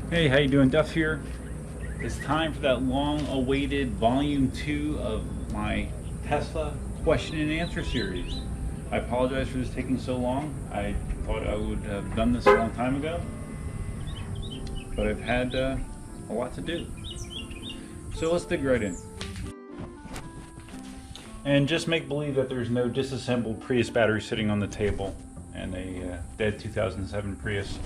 Hey, how you doing? Duff here. It's time for that long-awaited Volume 2 of my Tesla question and answer series. I apologize for this taking so long. I thought I would have done this a long time ago, but I've had a lot to do. So let's dig right in. And just make believe that there's no disassembled Prius battery sitting on the table and a dead 2007 Prius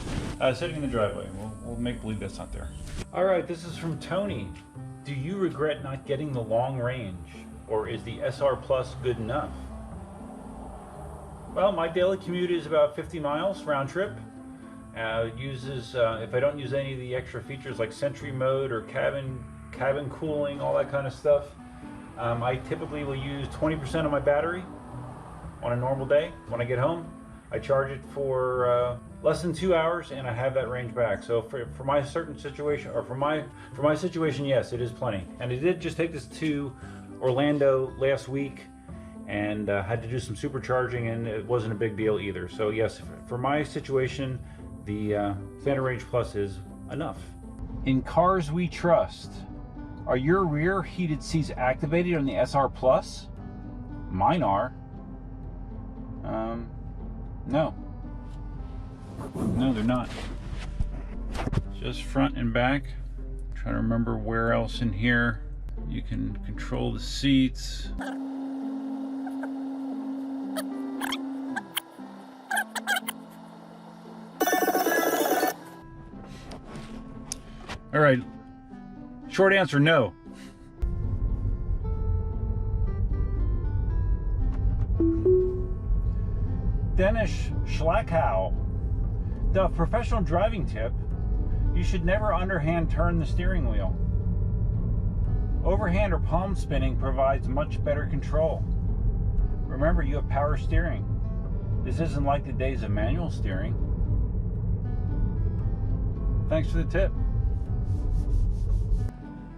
sitting in the driveway. We'll make believe that's not there. All right, this is from Tony. Do you regret not getting the long range, or is the SR Plus good enough? Well, my daily commute is about 50 miles round trip. Uses if I don't use any of the extra features like Sentry mode or cabin cooling, all that kind of stuff, I typically will use 20% of my battery on a normal day. When I get home, I charge it for less than 2 hours, and I have that range back. So for my certain situation, or for my situation, yes, it is plenty. And I did just take this to Orlando last week, and had to do some supercharging, and it wasn't a big deal either. So yes, for my situation, the Standard Range Plus is enough. In cars we trust, are your rear heated seats activated on the SR Plus? Mine are. No. No, they're not. Just front and back. I'm trying to remember where else in here you can control the seats. All right. Short answer, no. Dennis Schlackhow. The professional driving tip: you should never underhand turn the steering wheel. Overhand or palm spinning provides much better control. Remember, you have power steering. This isn't like the days of manual steering. Thanks for the tip.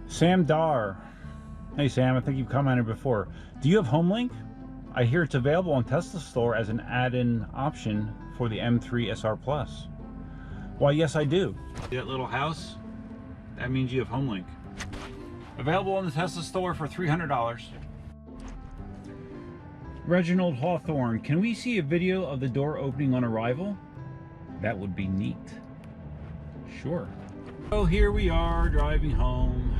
Sam Dar. Hey Sam, I think you've commented before. Do you have HomeLink? I hear it's available on Tesla Store as an add-in option for the M3 SR Plus. Why, yes, I do. See that little house? That means you have HomeLink. Available on the Tesla Store for $300. Reginald Hawthorne, can we see a video of the door opening on arrival? That would be neat. Sure. So here we are driving home.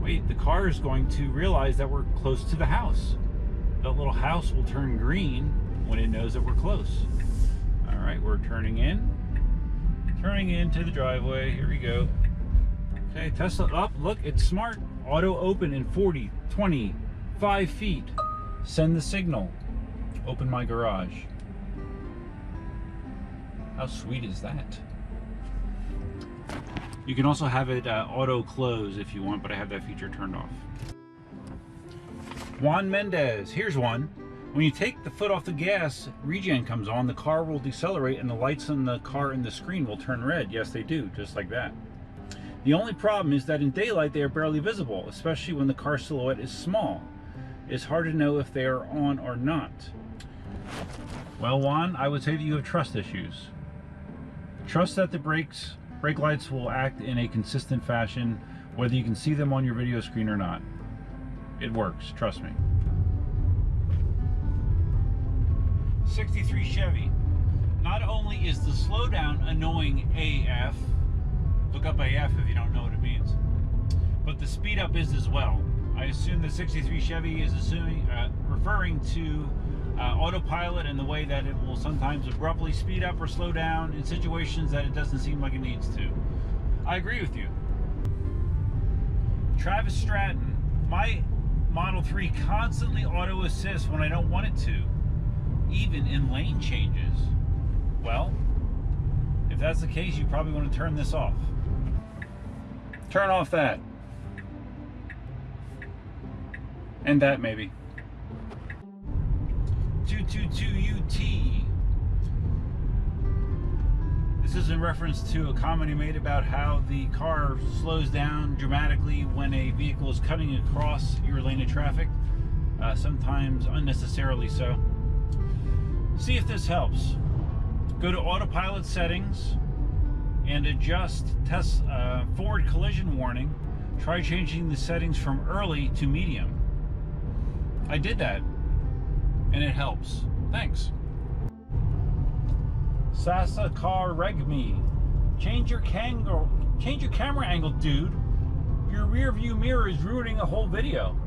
Wait, the car is going to realize that we're close to the house. That little house will turn green when it knows that we're close. All right, we're turning into the driveway. Here we go. Okay, Tesla up. Look, it's smart. Auto open in 40, 20, 5 feet. Send the signal. Open my garage. How sweet is that? You can also have it auto close if you want, but I have that feature turned off. Juan Mendez, here's one. When you take the foot off the gas, regen comes on, the car will decelerate, and the lights on the car and the screen will turn red. Yes, they do, just like that. The only problem is that in daylight they are barely visible, especially when the car silhouette is small. It's hard to know if they are on or not. Well, Juan, I would say that you have trust issues. Trust that the brake lights will act in a consistent fashion, whether you can see them on your video screen or not. It works, trust me. 63 Chevy. Not only is the slowdown annoying AF, look up AF if you don't know what it means, but the speed up is as well. I assume the 63 Chevy is referring to autopilot and the way that it will sometimes abruptly speed up or slow down in situations that it doesn't seem like it needs to. I agree with you. Travis Stratton. My Model 3 constantly auto assists when I don't want it to, even in lane changes. Well, if that's the case, you probably want to turn this off. Turn off that. And that maybe. 222UT. This is in reference to a comment he made about how the car slows down dramatically when a vehicle is cutting across your lane of traffic, sometimes unnecessarily so. See if this helps. Go to autopilot settings, and adjust forward collision warning, try changing the settings from early to medium. I did that, and it helps. Thanks. Sasa Car Regmi. Change your camera angle, dude. Your rear view mirror is ruining a whole video.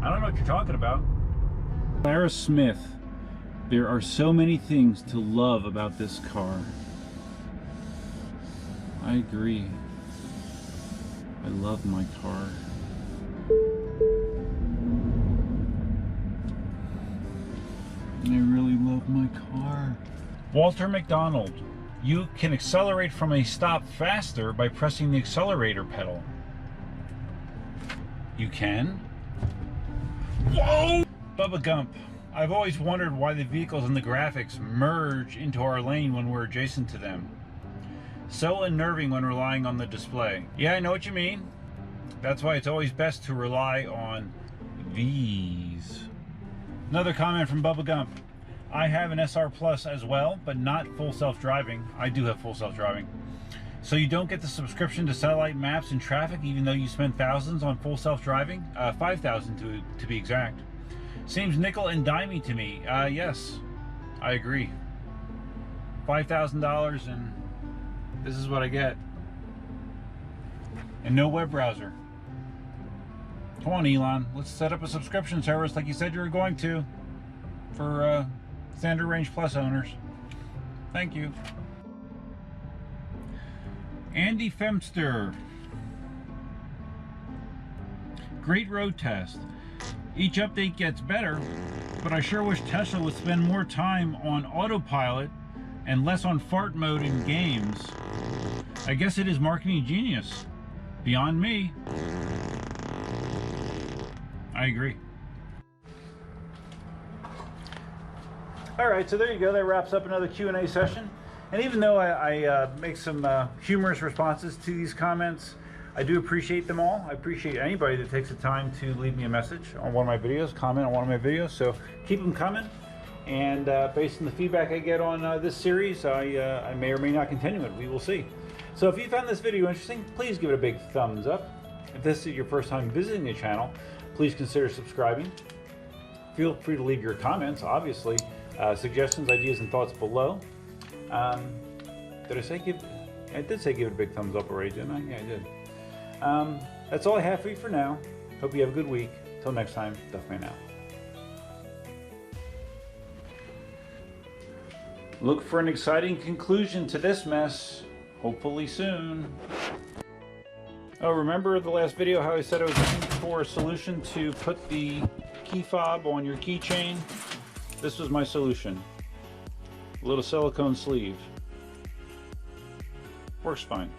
I don't know what you're talking about. Clara Smith. There are so many things to love about this car. I agree. I love my car. I really love my car. Walter McDonald. You can accelerate from a stop faster by pressing the accelerator pedal. You can? Whoa! Bubba Gump. I've always wondered why the vehicles and the graphics merge into our lane when we're adjacent to them. So unnerving when relying on the display. Yeah, I know what you mean. That's why it's always best to rely on these. Another comment from Bubba Gump. I have an SR Plus as well, but not full self-driving. I do have full self-driving. So you don't get the subscription to satellite maps and traffic, even though you spend thousands on full self-driving? 5,000 to be exact. Seems nickel and dimey to me. Yes, I agree. $5,000 and this is what I get. And no web browser. Come on, Elon, let's set up a subscription service like you said you were going to for Standard Range Plus owners. Thank you. Andy Femster. Great road test. Each update gets better, but I sure wish Tesla would spend more time on autopilot and less on fart mode in games. I guess it is marketing genius. Beyond me. I agree. Alright, so there you go. That wraps up another Q&A session. And even though I make some humorous responses to these comments, I do appreciate them all. I appreciate anybody that takes the time to leave me a message on one of my videos, comment on one of my videos. So keep them coming. And based on the feedback I get on this series, I may or may not continue it. We will see. So if you found this video interesting, please give it a big thumbs up. If this is your first time visiting the channel, please consider subscribing. Feel free to leave your comments, obviously. Suggestions, ideas, and thoughts below. Did I say give? I did say give it a big thumbs up already, didn't I? Yeah, I did. That's all I have for you for now. Hope you have a good week. Till next time, Duffman out. Look for an exciting conclusion to this mess, hopefully soon. Oh, remember the last video how I said I was looking for a solution to put the key fob on your keychain? This was my solution. A little silicone sleeve. Works fine.